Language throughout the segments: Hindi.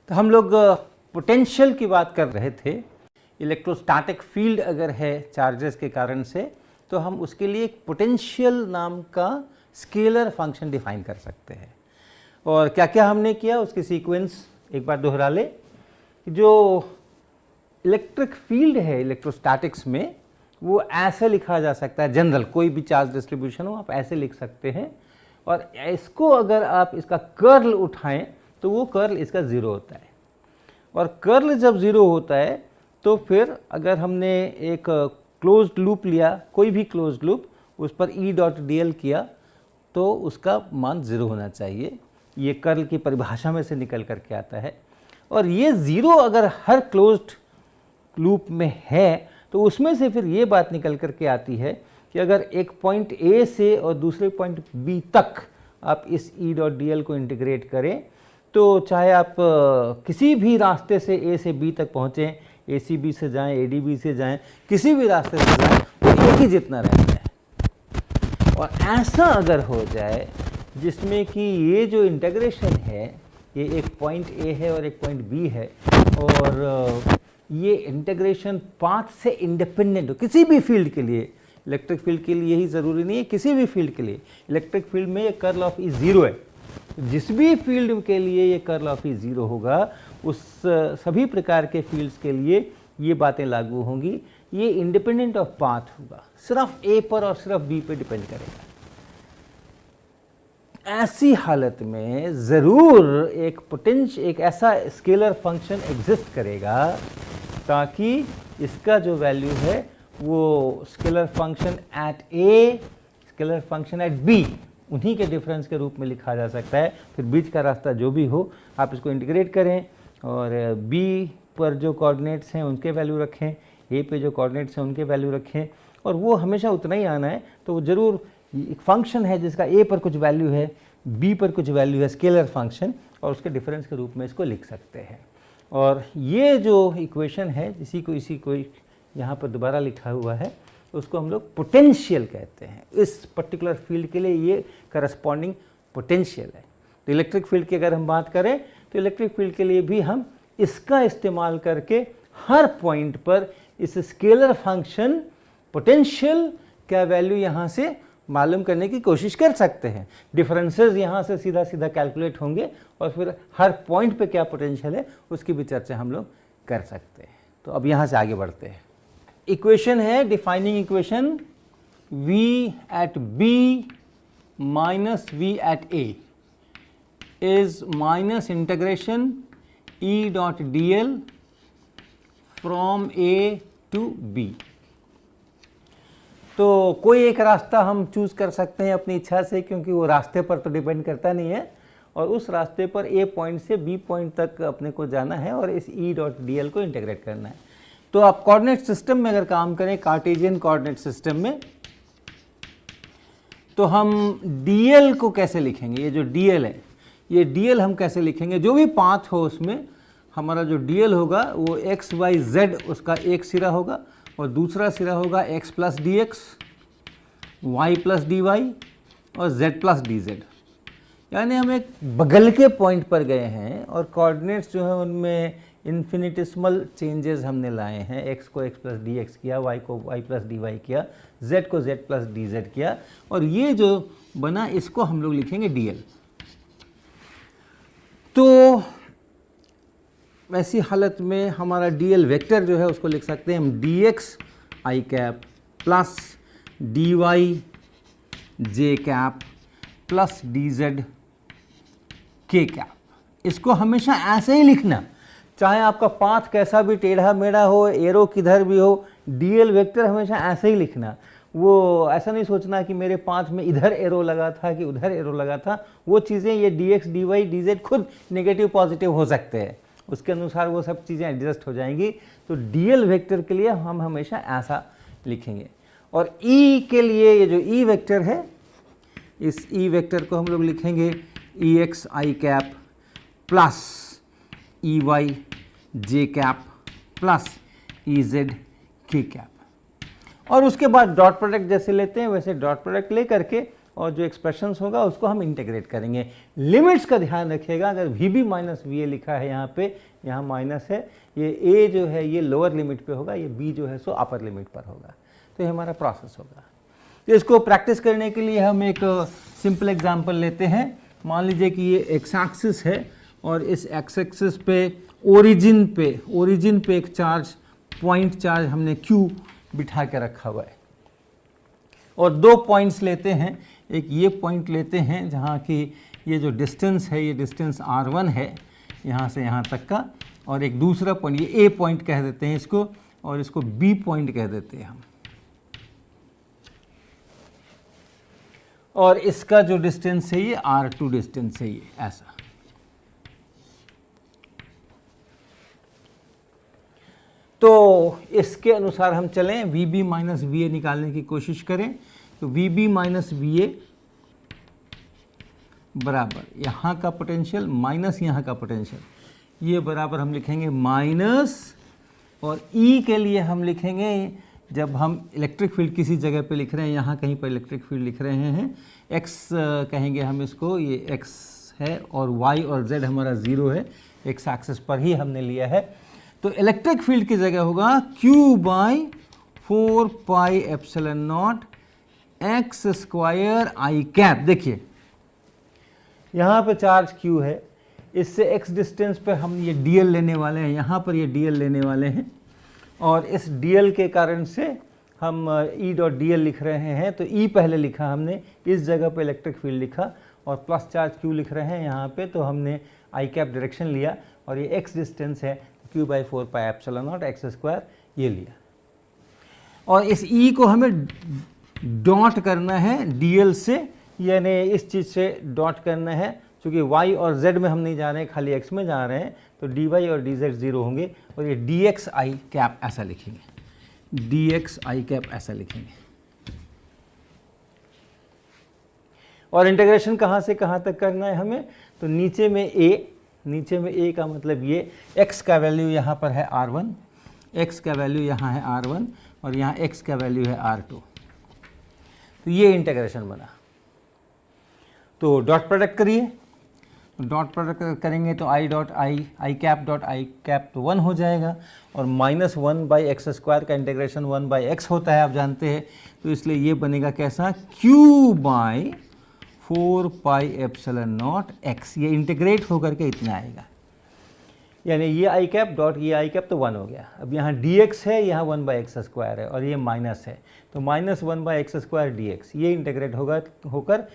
तो हम लोग पोटेंशियल की बात कर रहे थे। इलेक्ट्रोस्टैटिक फील्ड अगर है चार्जेस के कारण से, तो हम उसके लिए एक पोटेंशियल नाम का स्केलर फंक्शन डिफाइन कर सकते हैं। और क्या क्या हमने किया उसकी सीक्वेंस एक बार दोहरा ले। जो इलेक्ट्रिक फील्ड है इलेक्ट्रोस्टैटिक्स में, वो ऐसे लिखा जा सकता है, जनरल कोई भी चार्ज डिस्ट्रीब्यूशन हो आप ऐसे लिख सकते हैं। और इसको अगर आप इसका कर्ल उठाएं तो वो कर्ल इसका ज़ीरो होता है। और कर्ल जब ज़ीरो होता है तो फिर अगर हमने एक क्लोज्ड लूप लिया, कोई भी क्लोज्ड लूप, उस पर E डॉट dl किया तो उसका मान ज़ीरो होना चाहिए। ये कर्ल की परिभाषा में से निकल करके आता है। और ये ज़ीरो अगर हर क्लोज्ड लूप में है तो उसमें से फिर ये बात निकल करके आती है कि अगर एक पॉइंट A से और दूसरे पॉइंट B तक आप इस E डॉट dl को इंटीग्रेट करें, तो चाहे आप किसी भी रास्ते से A से B तक पहुँचें, ACB से जाएं, ADB से जाएं, किसी भी रास्ते से जाएं, वो एक ही जितना रहता है। और ऐसा अगर हो जाए जिसमें कि ये जो इंटीग्रेशन है, ये एक पॉइंट A है और एक पॉइंट B है, और ये इंटीग्रेशन पाथ से इंडिपेंडेंट हो किसी भी फील्ड के लिए, इलेक्ट्रिक फील्ड के लिए यही ज़रूरी नहीं है, किसी भी फील्ड के लिए इलेक्ट्रिक फील्ड में ये कर्ल ऑफ E ज़ीरो है। जिस भी फील्ड के लिए ये कर्ल ऑफ E ज़ीरो होगा, उस सभी प्रकार के फील्ड्स के लिए ये बातें लागू होंगी। ये इंडिपेंडेंट ऑफ पाथ होगा, सिर्फ A पर और सिर्फ B पे डिपेंड करेगा। ऐसी हालत में ज़रूर एक ऐसा स्केलर फंक्शन एग्जिस्ट करेगा ताकि इसका जो वैल्यू है वो scalar function at A, scalar function at B, उन्हीं के डिफरेंस के रूप में लिखा जा सकता है। फिर बीच का रास्ता जो भी हो आप इसको इंटीग्रेट करें और B पर जो कोऑर्डिनेट्स हैं उनके वैल्यू रखें, A पे जो कोऑर्डिनेट्स हैं उनके वैल्यू रखें, और वो हमेशा उतना ही आना है। तो वो ज़रूर एक फंक्शन है जिसका A पर कुछ वैल्यू है, B पर कुछ वैल्यू है, स्केलर फंक्शन, और उसके डिफरेंस के रूप में इसको लिख सकते हैं। और ये जो इक्वेशन है इसी को यहाँ पर दोबारा लिखा हुआ है, उसको हम लोग पोटेंशियल कहते हैं। इस पर्टिकुलर फील्ड के लिए ये करस्पॉन्डिंग पोटेंशियल है। तो इलेक्ट्रिक फील्ड की अगर हम बात करें तो इलेक्ट्रिक फील्ड के लिए भी हम इसका इस्तेमाल करके हर पॉइंट पर इस स्केलर फंक्शन पोटेंशियल का वैल्यू यहाँ से मालूम करने की कोशिश कर सकते हैं। डिफरेंसेस यहाँ से सीधा सीधा कैलकुलेट होंगे और फिर हर पॉइंट पे क्या पोटेंशियल है उसकी भी चर्चा हम लोग कर सकते हैं। तो अब यहाँ से आगे बढ़ते हैं। इक्वेशन है, defining equation, V at B minus V at A is minus integration E dot dl from A to B। तो कोई एक रास्ता हम चूज़ कर सकते हैं अपनी इच्छा से, क्योंकि वो रास्ते पर तो डिपेंड करता नहीं है, और उस रास्ते पर A पॉइंट से B पॉइंट तक अपने को जाना है और इस E डॉट dl को इंटीग्रेट करना है। तो आप कोऑर्डिनेट सिस्टम में अगर काम करें, कार्टेशियन कोऑर्डिनेट सिस्टम में, तो हम dl को कैसे लिखेंगे? ये जो dl है, ये dl हम कैसे लिखेंगे? जो भी पाथ हो उसमें हमारा जो dl होगा वो x y z उसका एक सिरा होगा और दूसरा सिरा होगा x plus dx, y plus dy और z प्लस dz। यानी हम एक बगल के पॉइंट पर गए हैं और कोऑर्डिनेट्स जो है उनमें इन्फिनिटिसिमल चेंजेस हमने लाए हैं। x को x प्लस dx किया, y को y प्लस dy किया, z को z प्लस dz किया, और ये जो बना इसको हम लोग लिखेंगे dl। तो ऐसी हालत में हमारा dl वेक्टर जो है उसको लिख सकते हैं हम dx i cap plus dy j cap plus dz k cap. इसको हमेशा ऐसे ही लिखना, चाहे आपका पाथ कैसा भी टेढ़ा मेढ़ा हो, एरो किधर भी हो, dl वेक्टर हमेशा ऐसे ही लिखना। वो ऐसा नहीं सोचना कि मेरे पाथ में इधर एरो लगा था कि उधर एरो लगा था। वो चीज़ें, ये dx dy dz खुद नेगेटिव पॉजिटिव हो सकते हैं, उसके अनुसार वो सब चीज़ें एडजस्ट हो जाएंगी। तो dl वेक्टर के लिए हम हमेशा ऐसा लिखेंगे। और E के लिए ये जो E वेक्टर है, इस E वेक्टर को हम लोग लिखेंगे ex i cap plus ey j cap plus ez k cap. और उसके बाद डॉट प्रोडक्ट जैसे लेते हैं वैसे डॉट प्रोडक्ट ले करके और जो एक्सप्रेशंस होगा उसको हम इंटीग्रेट करेंगे। लिमिट्स का ध्यान रखिएगा, अगर VB माइनस VA लिखा है यहाँ पे, यहाँ माइनस है, ये A जो है ये लोअर लिमिट पे होगा, ये B जो है सो अपर लिमिट पर होगा। तो ये हमारा प्रोसेस होगा। तो इसको प्रैक्टिस करने के लिए हम एक सिंपल एग्जांपल लेते हैं। मान लीजिए कि ये एक्स एक्सिस है और इस एक्स एक्सिस पे ओरिजिन पे एक चार्ज, पॉइंट चार्ज हमने Q बिठा के रखा हुआ है और दो पॉइंट्स लेते हैं। एक ये पॉइंट लेते हैं जहाँ की ये जो डिस्टेंस है, ये डिस्टेंस R1 है यहाँ से यहाँ तक का, और एक दूसरा पॉइंट, ये A पॉइंट कह देते हैं इसको, और इसको B पॉइंट कह देते हैं हम। और इसका जो डिस्टेंस है ये R2 डिस्टेंस है, ये ऐसा। तो इसके अनुसार हम चलें, VB माइनस VA निकालने की कोशिश करें। तो VB माइनस VA बराबर यहाँ का पोटेंशियल माइनस यहाँ का पोटेंशियल, ये बराबर हम लिखेंगे माइनस, और E के लिए हम लिखेंगे, जब हम इलेक्ट्रिक फील्ड किसी जगह पे लिख रहे हैं, यहाँ कहीं पर इलेक्ट्रिक फील्ड लिख रहे हैं, X कहेंगे हम इसको, ये X है और Y और Z हमारा 0 है, X एक्सिस पर ही हमने लिया है। तो इलेक्ट्रिक फील्ड की जगह होगा Q by 4 pi epsilon not x square I cap. देखिए यहाँ पे चार्ज Q है, इससे x डिस्टेंस पे हम ये dl लेने वाले हैं, यहाँ पर ये dl लेने वाले हैं, और इस dl के कारण से हम E डॉट dl लिख रहे हैं। तो E पहले लिखा हमने, इस जगह पे इलेक्ट्रिक फील्ड लिखा, और प्लस चार्ज Q लिख रहे हैं यहाँ पे, तो हमने आई कैप डायरेक्शन लिया, और ये x डिस्टेंस है Q by 4 pi epsilon not x square ये लिया। और इस E को हमें डॉट करना है dl से, यानी इस चीज़ से डॉट करना है, क्योंकि y और z में हम नहीं जा रहे हैं, खाली x में जा रहे हैं, तो dy और dz 0 होंगे, और ये dx i कैप ऐसा लिखेंगे, dx i कैप ऐसा लिखेंगे। और इंटीग्रेशन कहाँ से कहाँ तक करना है हमें, तो नीचे में a का मतलब ये x का वैल्यू यहाँ पर है R1, x का वैल्यू यहाँ है R1, और यहाँ x का वैल्यू है R2। तो ये इंटीग्रेशन बना। तो डॉट प्रोडक्ट करिए, डॉट प्रोडक्ट करेंगे तो आई कैप तो 1 हो जाएगा, और माइनस 1 बाई एक्स स्क्वायर का इंटीग्रेशन 1 बाई एक्स होता है, आप जानते हैं। तो इसलिए ये बनेगा कैसा, Q by 4 pi epsilon not x, ये इंटीग्रेट होकर के इतना आएगा, यानी ये आई कैप डॉट ये आई कैप तो 1 हो गया। अब यहाँ dx है, यहाँ 1 बाई एक्स स्क्वायर है, और ये माइनस है, तो minus 1 by x square dx, ये इंटीग्रेट होकर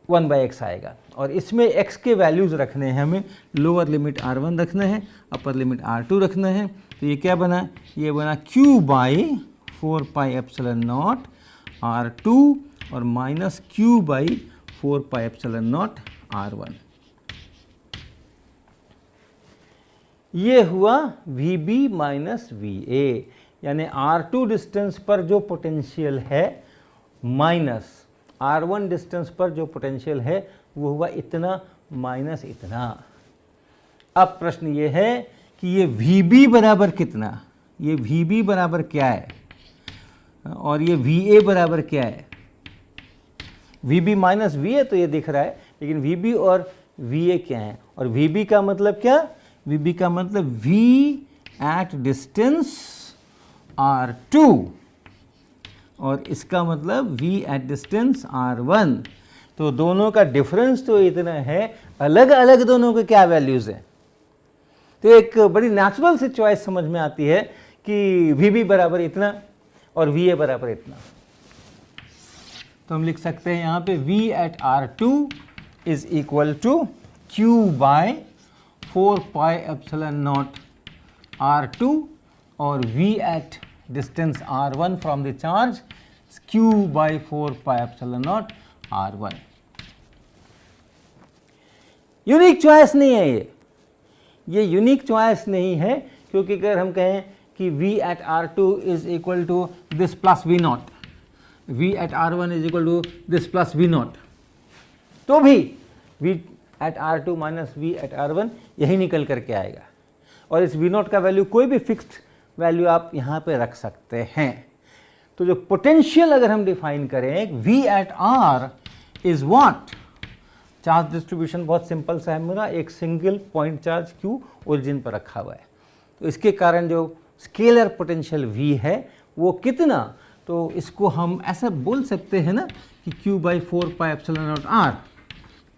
1 बाई एक्स आएगा। और इसमें x के वैल्यूज़ रखने हैं हमें, लोअर लिमिट R1 रखना है, अपर लिमिट R2 रखना है। तो ये क्या बना, ये बना Q by 4 pi epsilon naught R2 और minus Q by 4 pi epsilon naught R1। ये हुआ VB माइनस VA, यानी R2 डिस्टेंस पर जो पोटेंशियल है माइनस R1 डिस्टेंस पर जो पोटेंशियल है वो हुआ इतना माइनस इतना। अब प्रश्न ये है कि ये VB बराबर कितना, ये VB बराबर क्या है और ये VA बराबर क्या है। VB माइनस VA तो ये दिख रहा है, लेकिन VB और VA क्या है, और VB का मतलब क्या, VB का मतलब V एट डिस्टेंस R2 और इसका मतलब V एट डिस्टेंस R1। तो दोनों का डिफरेंस तो इतना है, अलग अलग दोनों के क्या वैल्यूज़ हैं। तो एक बड़ी नेचुरल सी चॉइस समझ में आती है कि VB बराबर इतना और VA बराबर इतना। तो हम लिख सकते हैं यहाँ पे V at R2 is equal to Q by 4 pi epsilon naught R2 और V at distance R1 from the charge Q by 4 pi epsilon naught R1। Unique choice नहीं है ये यूनिक चॉइस नहीं है, क्योंकि अगर हम कहें कि V at R2 is equal to this plus V naught, V at R1 is equal to this plus V naught, तो भी V at R2 minus V at R1 यही निकल करके आएगा। और इस V नॉट का वैल्यू कोई भी फिक्स्ड वैल्यू आप यहाँ पे रख सकते हैं। तो जो पोटेंशियल अगर हम डिफाइन करें V at R is what, charge distribution बहुत सिंपल सा है मेरा, एक single point charge Q origin पर रखा हुआ है, तो इसके कारण जो स्केलर पोटेंशियल V है वो कितना, तो इसको हम ऐसा बोल सकते हैं ना कि Q/4πε0R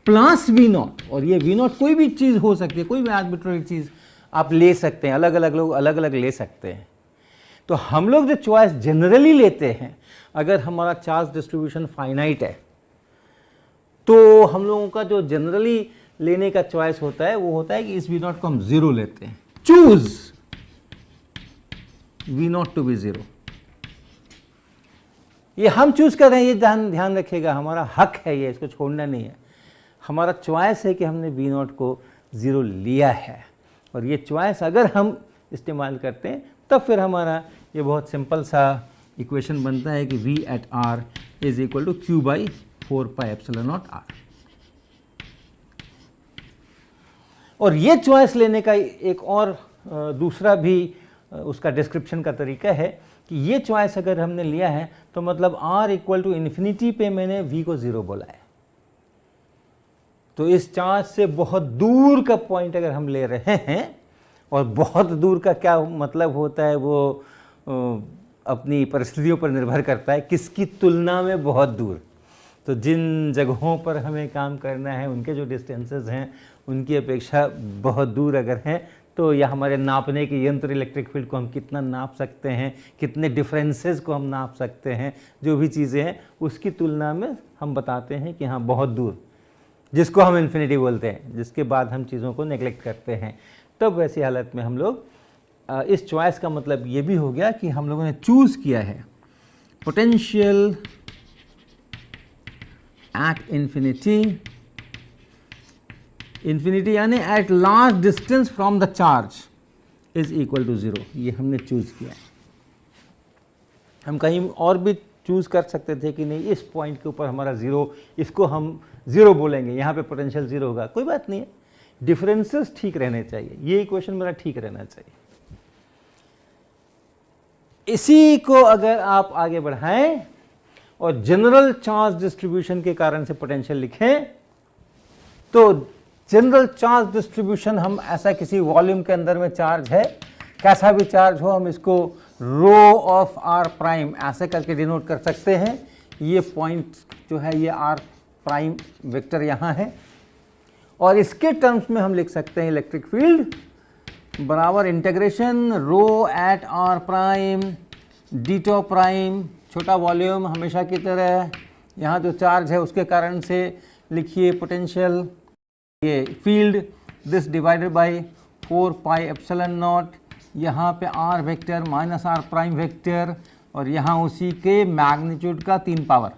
प्लस V0, और ये V0 कोई भी चीज़ हो सकती है, कोई भी आर्बिट्ररी चीज़ आप ले सकते हैं, अलग अलग लोग अलग अलग ले सकते हैं। तो हम लोग जो चॉइस जनरली लेते हैं, अगर हमारा चार्ज डिस्ट्रीब्यूशन फाइनाइट है तो हम लोगों का जो जनरली लेने का चॉइस होता है वो होता है कि इस V0 को हम 0 लेते हैं, चूज V0 टू बी 0। ये हम चूज कर रहे हैं, ये ध्यान रखिएगा, हमारा हक है ये, इसको छोड़ना नहीं है, हमारा चॉइस है कि हमने V0 को 0 लिया है, और ये चॉइस अगर हम इस्तेमाल करते हैं तब फिर हमारा ये बहुत सिंपल सा इक्वेशन बनता है कि V at R is equal to Q/4πε0R। और ये चॉइस लेने का एक और दूसरा भी उसका डिस्क्रिप्शन का तरीका है कि ये चॉइस अगर हमने लिया है तो मतलब R इक्वल टू इन्फिनिटी पे मैंने V को 0 बोला है, तो इस चार्ज से बहुत दूर का पॉइंट अगर हम ले रहे हैं, और बहुत दूर का क्या मतलब होता है वो अपनी परिस्थितियों पर निर्भर करता है, किसकी तुलना में बहुत दूर, तो जिन जगहों पर हमें काम करना है उनके जो डिस्टेंसेस हैं उनकी अपेक्षा बहुत दूर अगर हैं, तो या हमारे नापने के यंत्र इलेक्ट्रिक फील्ड को हम कितना नाप सकते हैं, कितने डिफरेंसेस को हम नाप सकते हैं, जो भी चीज़ें हैं उसकी तुलना में हम बताते हैं कि हाँ बहुत दूर, जिसको हम इन्फिनिटी बोलते हैं, जिसके बाद हम चीज़ों को नेग्लेक्ट करते हैं। तब वैसी हालत में हम लोग इस चॉइस का मतलब ये भी हो गया कि हम लोगों ने चूज़ किया है पोटेंशियल एट इन्फिनिटी यानी at large distance from the charge is equal to 0, ये हमने चूज़ किया है। हम कहीं और भी चूज़ कर सकते थे कि नहीं इस पॉइंट के ऊपर हमारा 0, इसको हम 0 बोलेंगे, यहाँ पे पोटेंशियल 0 होगा, कोई बात नहीं है, डिफरेंसेस ठीक रहने चाहिए, ये इक्वेशन मेरा ठीक रहना चाहिए। इसी को अगर आप आगे बढ़ाएं और जनरल चार्ज डिस्ट्रीब्यूशन के कारण से पोटेंशियल लिखें, तो जनरल चार्ज डिस्ट्रीब्यूशन हम ऐसा किसी वॉल्यूम के अंदर में चार्ज है, कैसा भी चार्ज हो, हम इसको रो ऑफ R प्राइम ऐसे करके डिनोट कर सकते हैं। ये पॉइंट जो है ये R प्राइम वेक्टर यहाँ है, और इसके टर्म्स में हम लिख सकते हैं इलेक्ट्रिक फील्ड बराबर integration rho at R prime d tau prime, छोटा वॉल्यूम हमेशा की तरह, यहाँ जो चार्ज है उसके कारण से लिखिए पोटेंशियल, ये फील्ड दिस डिवाइडेड बाय 4πε0, यहाँ पे R vector minus R prime vector, और यहाँ उसी के मैग्नीट्यूड का 3 पावर।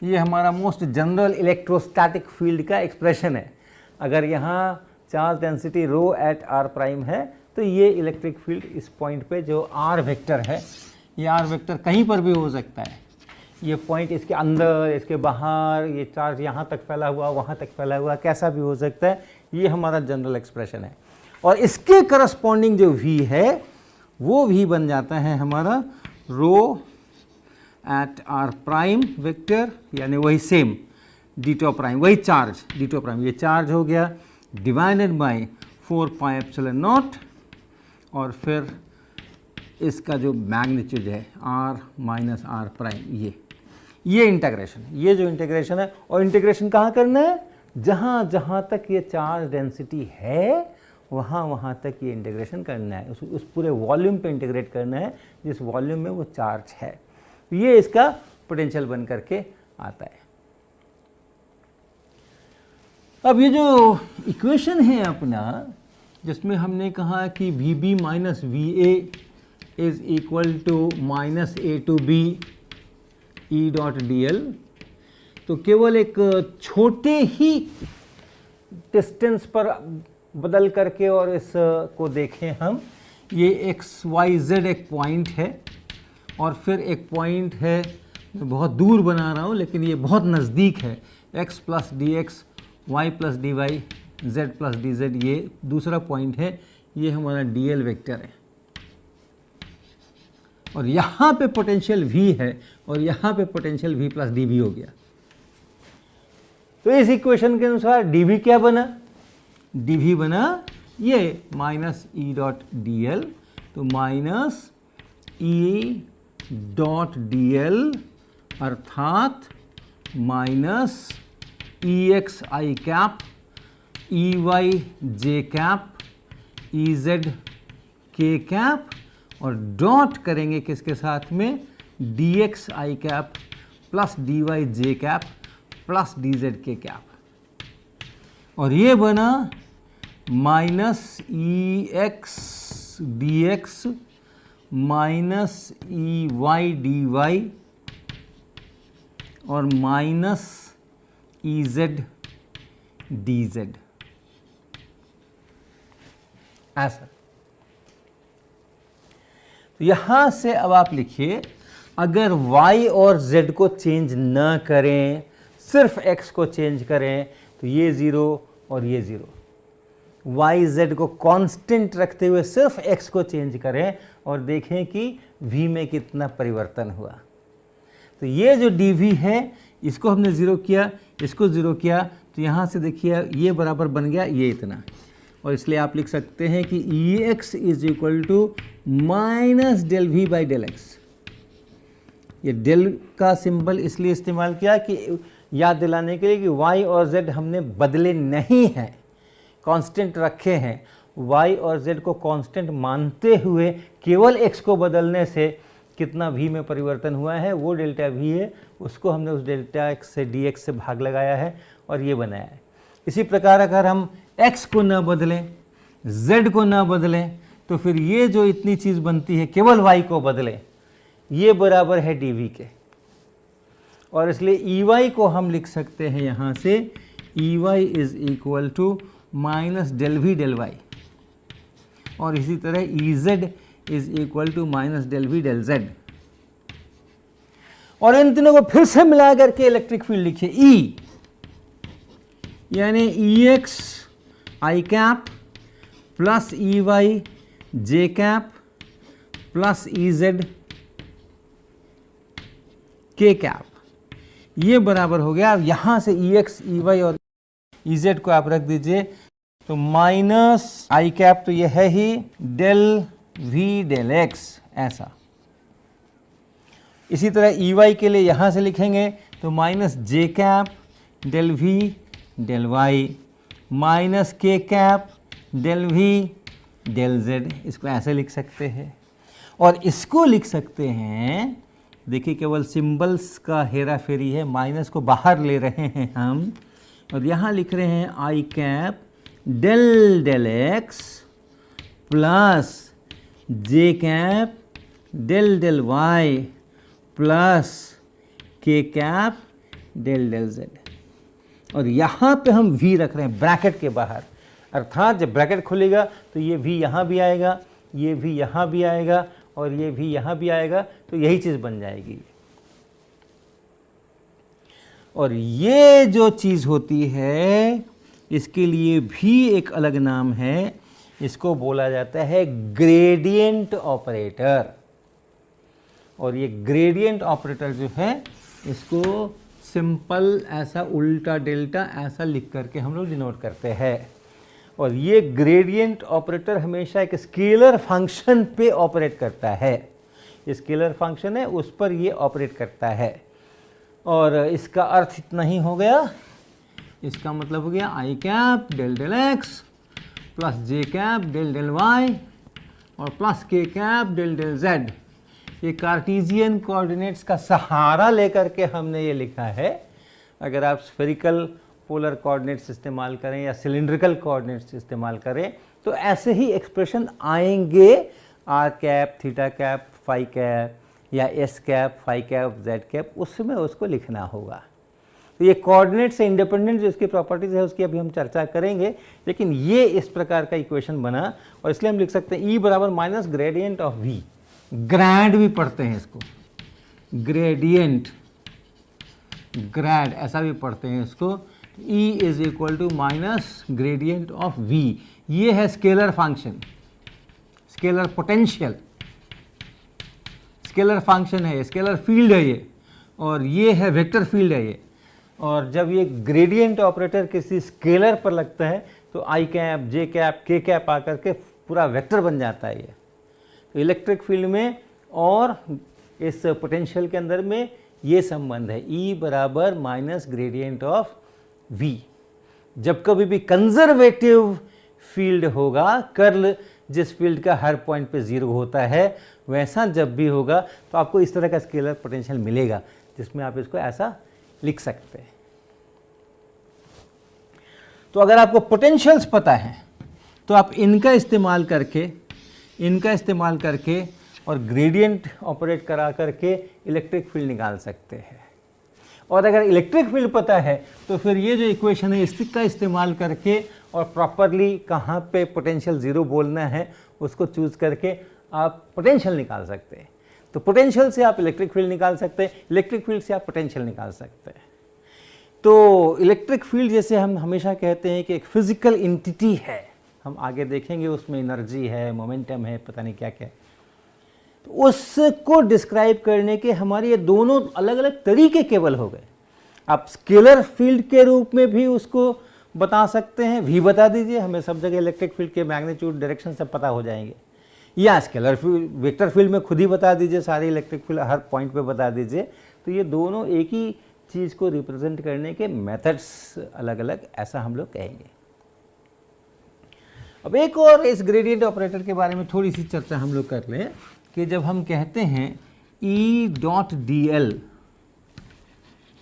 ये हमारा मोस्ट जनरल इलेक्ट्रोस्टैटिक फील्ड का एक्सप्रेशन है। अगर यहाँ charge density rho at R prime है तो ये इलेक्ट्रिक फील्ड इस पॉइंट पे जो R वेक्टर है, ये R वेक्टर कहीं पर भी हो सकता है, ये पॉइंट इसके अंदर, इसके बाहर, ये चार्ज यहाँ तक फैला हुआ, वहाँ तक फैला हुआ, कैसा भी हो सकता है, ये हमारा जनरल एक्सप्रेशन है। और इसके करस्पॉन्डिंग जो V है वो V बन जाता है हमारा रो एट R प्राइम वेक्टर, यानी वही सेम डीटो प्राइम, वही चार्ज डीटो प्राइम, ये चार्ज हो गया डिवाइडेड बाय 4πε0, और फिर इसका जो मैग्नीट्यूड है R माइनस R प्राइम, ये इंटीग्रेशन, ये जो इंटीग्रेशन है, और इंटीग्रेशन कहाँ करना है, जहाँ जहाँ तक ये चार्ज डेंसिटी है वहाँ वहाँ तक ये इंटीग्रेशन करना है, उस पूरे वॉल्यूम पे इंटीग्रेट करना है जिस वॉल्यूम में वो चार्ज है, ये इसका पोटेंशियल बन करके आता है। अब ये जो इक्वेशन है अपना, जिसमें हमने कहा कि VB minus VA is equal to minus A to B E dot DL, तो केवल एक छोटे ही डिस्टेंस पर बदल करके और इस को देखें हम, ये XYZ एक पॉइंट है, और फिर एक पॉइंट है, मैं बहुत दूर बना रहा हूँ लेकिन ये बहुत नज़दीक है, x plus dx, y plus dy, z plus dz, ये दूसरा पॉइंट है, ये हमारा dl वेक्टर है। और यहाँ पे पोटेंशियल V है और यहाँ पे पोटेंशियल V प्लस dV हो गया। तो इस इक्वेशन के अनुसार dV क्या बना? dV बना ये माइनस E डॉट dl, तो माइनस E डॉट dl अर्थात minus EX I cap EY J cap EZ K cap और डॉट करेंगे किसके साथ में? dx I cap plus dy j cap plus dz k cap और ये बना minus EX dx minus EY dy और माइनस EZ dz ऐसा। तो यहां से अब आप लिखिए, अगर y और z को चेंज न करें, सिर्फ x को चेंज करें, तो ये 0 और ये 0। y z को कांस्टेंट रखते हुए सिर्फ x को चेंज करें और देखें कि v में कितना परिवर्तन हुआ। तो ये जो dv है इसको हमने 0 किया, इसको 0 किया, तो यहाँ से देखिए ये बराबर बन गया ये इतना, और इसलिए आप लिख सकते हैं कि Ex is equal to minus del V by del x. ये डेल का सिंबल इसलिए इस्तेमाल किया कि याद दिलाने के लिए कि y और z हमने बदले नहीं हैं, कांस्टेंट रखे हैं। y और z को कांस्टेंट मानते हुए केवल x को बदलने से कितना v में परिवर्तन हुआ है वो डेल्टा v है, उसको हमने उस डेल्टा x से dx से भाग लगाया है और ये बनाया है। इसी प्रकार अगर हम x को न बदलें, z को न बदलें, तो फिर ये जो इतनी चीज़ बनती है केवल y को बदलें, ये बराबर है dv के। और इसलिए Ey को हम लिख सकते हैं यहाँ से Ey is equal to minus del V del Y, और इसी तरह Ez is equal to minus del V del z. और इन तीनों को फिर से मिला करके इलेक्ट्रिक फील्ड लिखिए E, यानी Ex I cap plus EY J cap plus EZ K cap, ये बराबर हो गया। अब यहां से Ex EY और EZ को आप रख दीजिए, तो माइनस I कैप तो ये है ही डेल V डेल X ऐसा। इसी तरह EY के लिए यहां से लिखेंगे तो minus J cap del V del Y minus K cap del V del Z, इसको ऐसे लिख सकते हैं। और इसको लिख सकते हैं, देखिए केवल सिंबल्स का हेरा फेरी है, माइनस को बाहर ले रहे हैं हम और यहाँ लिख रहे हैं I cap del del X plus J cap del del Y plus K cap del del Z। और यहाँ पे हम V रख रहे हैं ब्रैकेट के बाहर, अर्थात जब ब्रैकेट खुलेगा तो ये V यहाँ भी आएगा, ये V यहाँ भी आएगा और ये V यहाँ भी आएगा, तो यही चीज़ बन जाएगी। और ये जो चीज़ होती है इसके लिए भी एक अलग नाम है, इसको बोला जाता है ग्रेडियंट ऑपरेटर। और ये ग्रेडियंट ऑपरेटर जो है इसको सिंपल ऐसा उल्टा डेल्टा ऐसा लिख करके हम लोग डिनोट करते हैं। और ये ग्रेडियंट ऑपरेटर हमेशा एक स्केलर फंक्शन पे ऑपरेट करता है, स्केलर फंक्शन है उस पर ये ऑपरेट करता है। और इसका अर्थ इतना ही हो गया, इसका मतलब हो गया I cap del del X plus J cap del del Y और plus K cap del del Z. ये कार्टेशियन कोऑर्डिनेट्स का सहारा लेकर के हमने ये लिखा है। अगर आप स्फेरिकल पोलर कोऑर्डिनेट्स इस्तेमाल करें या सिलिंड्रिकल कोऑर्डिनेट्स इस्तेमाल करें तो ऐसे ही एक्सप्रेशन आएंगे, r cap theta cap phi cap या s cap phi cap z cap, उसमें उसको लिखना होगा। तो ये कोऑर्डिनेट से इंडिपेंडेंट जो इसकी प्रॉपर्टीज है उसकी अभी हम चर्चा करेंगे, लेकिन ये इस प्रकार का इक्वेशन बना और इसलिए हम लिख सकते हैं E बराबर माइनस ग्रेडियंट ऑफ V। ग्रैड भी पढ़ते हैं इसको, ग्रेडियंट ग्रैड ऐसा भी पढ़ते हैं इसको। E is equal to minus gradient of V। ये है scalar function, scalar potential, scalar function है, स्केलर फील्ड है ये, और ये है वेक्टर फील्ड है ये। और जब ये ग्रेडियंट ऑपरेटर किसी स्केलर पर लगता है तो आई कैप, जे कैप, के कैप आकर के पूरा वेक्टर बन जाता है ये। तो इलेक्ट्रिक फील्ड में और इस पोटेंशियल के अंदर में ये संबंध है, E बराबर माइनस ग्रेडियंट ऑफ V। जब कभी भी कंजर्वेटिव फील्ड होगा, कर्ल जिस फील्ड का हर पॉइंट पे 0 होता है, वैसा जब भी होगा तो आपको इस तरह का स्केलर पोटेंशियल मिलेगा, जिसमें आप इसको ऐसा लिख सकते हैं। तो अगर आपको पोटेंशियल्स पता है तो आप इनका इस्तेमाल करके और ग्रेडियंट ऑपरेट करा करके इलेक्ट्रिक फील्ड निकाल सकते हैं। और अगर इलेक्ट्रिक फील्ड पता है तो फिर ये जो इक्वेशन है इसका इस्तेमाल करके और प्रॉपरली कहाँ पे पोटेंशियल 0 बोलना है उसको चूज करके आप पोटेंशियल निकाल सकते हैं। तो पोटेंशियल से आप इलेक्ट्रिक फील्ड निकाल सकते हैं, इलेक्ट्रिक फील्ड से आप पोटेंशियल निकाल सकते हैं। तो इलेक्ट्रिक फील्ड जैसे हम हमेशा कहते हैं कि एक फिजिकल एंटिटी है, हम आगे देखेंगे उसमें एनर्जी है, मोमेंटम है, पता नहीं क्या क्या, तो उसको डिस्क्राइब करने के हमारे ये दोनों अलग अलग तरीके केवल हो गए। आप स्केलर फील्ड के रूप में भी उसको बता सकते हैं, V बता दीजिए, हमें सब जगह इलेक्ट्रिक फील्ड के मैग्नीट्यूड, डायरेक्शन सब पता हो जाएंगे। या स्केलर फील्ड, वेक्टर फील्ड में खुद ही बता दीजिए, सारे इलेक्ट्रिक फील्ड हर पॉइंट पे बता दीजिए। तो ये दोनों एक ही चीज़ को रिप्रेजेंट करने के मेथड्स अलग अलग, ऐसा हम लोग कहेंगे। अब एक और इस ग्रेडियंट ऑपरेटर के बारे में थोड़ी सी चर्चा हम लोग कर लें कि जब हम कहते हैं E.dl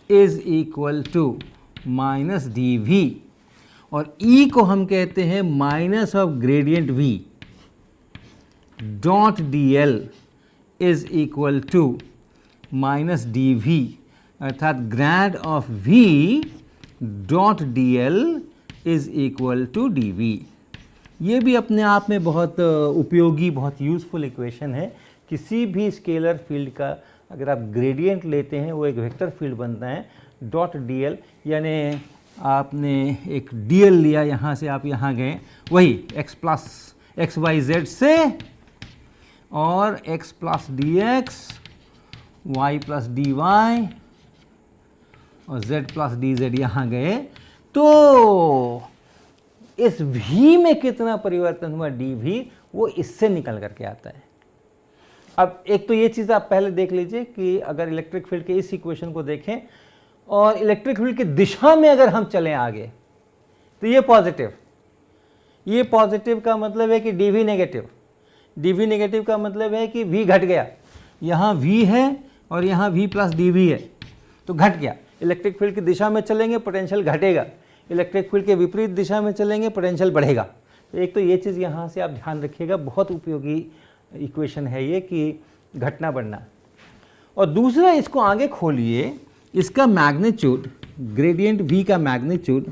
is equal to minus dV और E को हम कहते हैं minus of gradient V dot dl is equal to minus dV, अर्थात grad of V dot dl is equal to dV। ये भी अपने आप में बहुत उपयोगी, बहुत यूज़फुल इक्वेशन है। किसी भी स्केलर फील्ड का अगर आप ग्रेडियंट लेते हैं वो एक वेक्टर फील्ड बनता है। डॉट dl यानी आपने एक dl लिया, यहाँ से आप यहाँ गए, वही x plus x y z से और x plus dx, y plus dy और z प्लस dz यहाँ गए। तो इस v में कितना परिवर्तन हुआ dv, वो इससे निकल करके आता है। अब एक तो ये चीज़ आप पहले देख लीजिए कि अगर इलेक्ट्रिक फील्ड के इस इक्वेशन को देखें और इलेक्ट्रिक फील्ड की दिशा में अगर हम चलें आगे तो ये पॉजिटिव का मतलब है कि dv नेगेटिव का मतलब है कि v घट गया। यहाँ v है और यहाँ v प्लस dv है तो घट गया। इलेक्ट्रिक फील्ड की दिशा में चलेंगे पोटेंशियल घटेगा, इलेक्ट्रिक फील्ड के विपरीत दिशा में चलेंगे पोटेंशियल बढ़ेगा। तो एक तो ये चीज़ यहाँ से आप ध्यान रखिएगा, बहुत उपयोगी इक्वेशन है ये कि घटना बढ़ना। और दूसरा, इसको आगे खोलिए, इसका मैग्नीट्यूड, ग्रेडियंट v का मैग्नीट्यूड,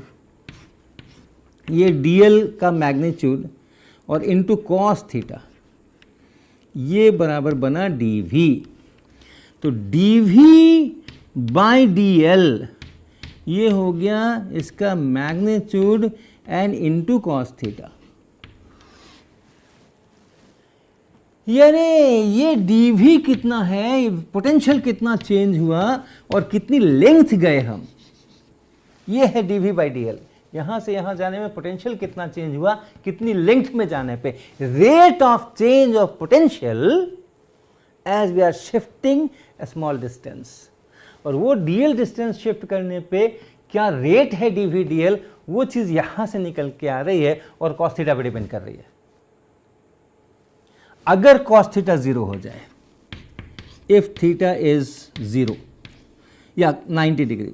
ये dl का मैग्नीट्यूड और इनटू कॉस थीटा, ये बराबर बना dv। तो dv बाई dl ये हो गया इसका magnitude and into cos theta. यानी ये dv कितना है, पोटेंशियल कितना चेंज हुआ और कितनी लेंथ गए हम, ये है dv बाई dl। यहाँ से यहाँ जाने में पोटेंशियल कितना चेंज हुआ, कितनी लेंथ में जाने पे, rate of change of potential as we are shifting a small distance. और वो dl डिस्टेंस शिफ्ट करने पे क्या रेट है dv dl, वो चीज़ यहाँ से निकल के आ रही है और cos थीटा पे डिपेंड कर रही है। अगर cos थीटा 0 हो जाए, इफ थीटा इज 0 या 90 डिग्री,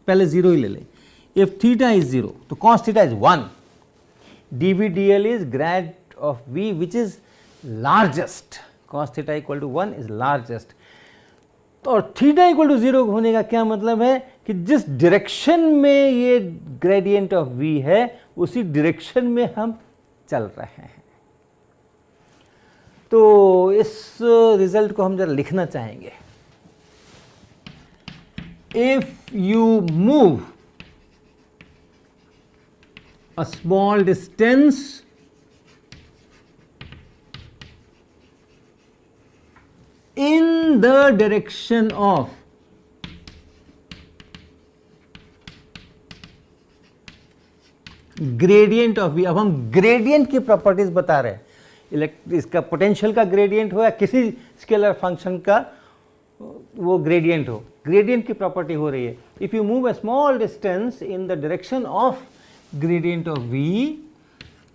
पहले 0 ही ले लें, इफ थीटा इज 0 तो cos theta is 1, dv dl is grad of v which is largest, cos theta equal to 1 is largest. तो और थीटा इक्वल टू 0 होने का क्या मतलब है कि जिस डायरेक्शन में ये ग्रेडियंट ऑफ v है उसी डायरेक्शन में हम चल रहे हैं। तो इस रिजल्ट को हम जरा लिखना चाहेंगे। If you move a small distance in the direction of gradient of v। अब हम ग्रेडियंट की प्रॉपर्टीज बता रहे हैं, इसका पोटेंशियल का ग्रेडियंट हो या किसी स्केलर फंक्शन का वो ग्रेडियंट हो, ग्रेडियंट की प्रॉपर्टी हो रही है। If you move a small distance in the direction of gradient of v,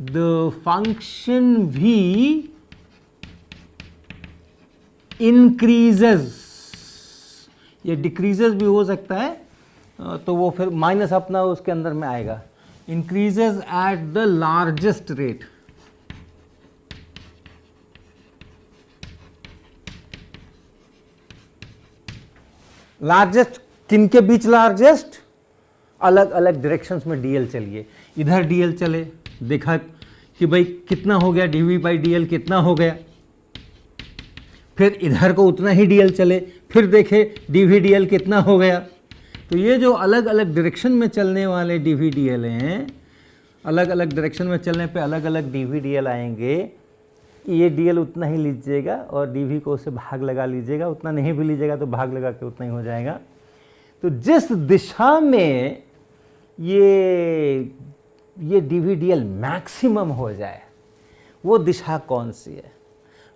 the function v increases, ये डिक्रीजेस भी हो सकता है, तो वो फिर माइनस अपना उसके अंदर में आएगा। Increases at the largest rate, largest किन के बीच लार्जेस्ट, अलग अलग डायरेक्शंस में डीएल चलिए, इधर डीएल चले, देखा कि भाई कितना हो गया, डीवी बाई डीएल कितना हो गया, फिर इधर को उतना ही डीएल चले, फिर देखे डीवी डीएल कितना हो गया। तो ये जो अलग अलग डायरेक्शन में चलने वाले डीवी डीएल हैं, अलग अलग डायरेक्शन में चलने पे अलग अलग डीवी डीएल आएंगे। ये डीएल उतना ही लीजिएगा और डीवी को उससे भाग लगा लीजिएगा, उतना नहीं भी लीजिएगा तो भाग लगा के उतना ही हो जाएगा। तो जिस दिशा में ये डीवी डीएल मैक्सिमम हो जाए, वो दिशा कौन सी है?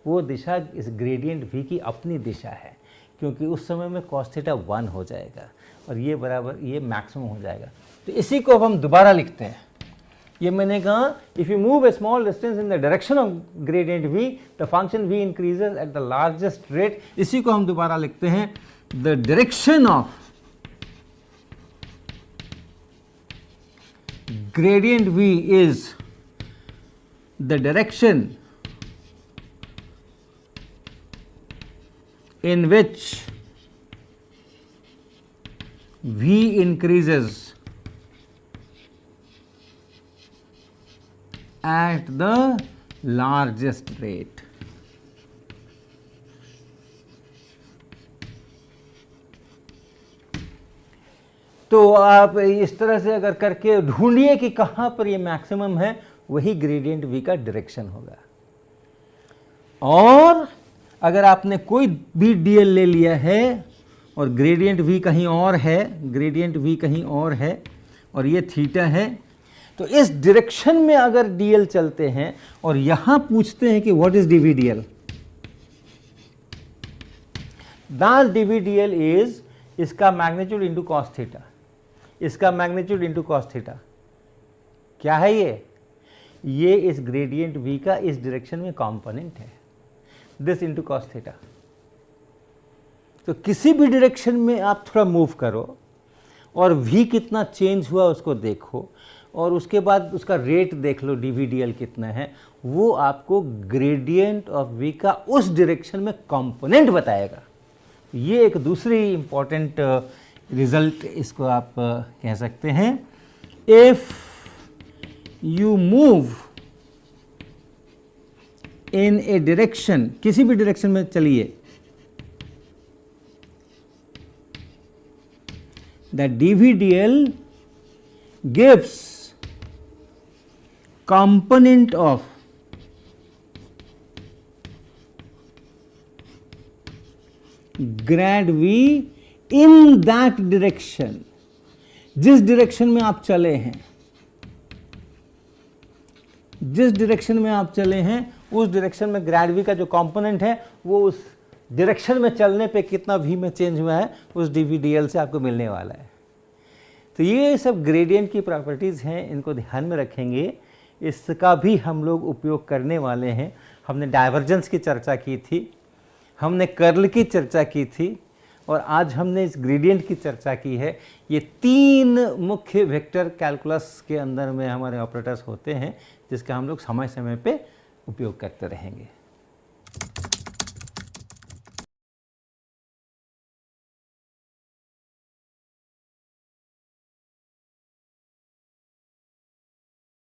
वो दिशा इस ग्रेडियंट v की अपनी दिशा है, क्योंकि उस समय में cos थीटा 1 हो जाएगा और ये बराबर ये मैक्सिमम हो जाएगा। तो इसी को अब हम दोबारा लिखते हैं। ये मैंने कहा, if you move A small distance in the direction of gradient v, the function v increases at the largest rate. इसी को हम दोबारा लिखते हैं, the direction of gradient v is the direction in which v increases at the largest rate। तो आप इस तरह से अगर करके ढूंढिए कि कहाँ पर ये मैक्सिमम है, वही ग्रेडियंट v का डायरेक्शन होगा। और अगर आपने कोई भी डीएल ले लिया है और ग्रेडियंट v कहीं और है, ग्रेडियंट v कहीं और है और ये थीटा है, तो इस डायरेक्शन में अगर डीएल चलते हैं और यहाँ पूछते हैं कि what is DV DL, that DV DL is इसका मैग्नीट्यूड इंटू कॉस थीटा, इसका मैग्नीट्यूड इंटू कॉस थीटा। क्या है ये इस ग्रेडियंट v का इस डायरेक्शन में कंपोनेंट है, दिस इंटू कॉस थीटा। तो किसी भी डायरेक्शन में आप थोड़ा मूव करो और v कितना चेंज हुआ उसको देखो और उसके बाद उसका रेट देख लो डीवी डीएल कितना है, वो आपको ग्रेडियंट ऑफ v का उस डायरेक्शन में कंपोनेंट बताएगा। ये एक दूसरी इंपॉर्टेंट रिजल्ट इसको आप कह सकते हैं। If you move in a direction, किसी भी डायरेक्शन में चलिए, the DV DL gives component of grad v in that direction. जिस डायरेक्शन में आप चले हैं, जिस डायरेक्शन में आप चले हैं उस डायरेक्शन में ग्रेड v का जो कंपोनेंट है वो उस डायरेक्शन में चलने पे कितना v में चेंज हुआ है उस डीवी डीएल से आपको मिलने वाला है। तो ये सब ग्रेडियंट की प्रॉपर्टीज़ हैं, इनको ध्यान में रखेंगे, इसका भी हम लोग उपयोग करने वाले हैं। हमने डाइवर्जेंस की चर्चा की थी, हमने कर्ल की चर्चा की थी और आज हमने इस ग्रेडियंट की चर्चा की है। ये तीन मुख्य वेक्टर कैलकुलस के अंदर में हमारे ऑपरेटर्स होते हैं जिसका हम लोग समय समय पे उपयोग करते रहेंगे।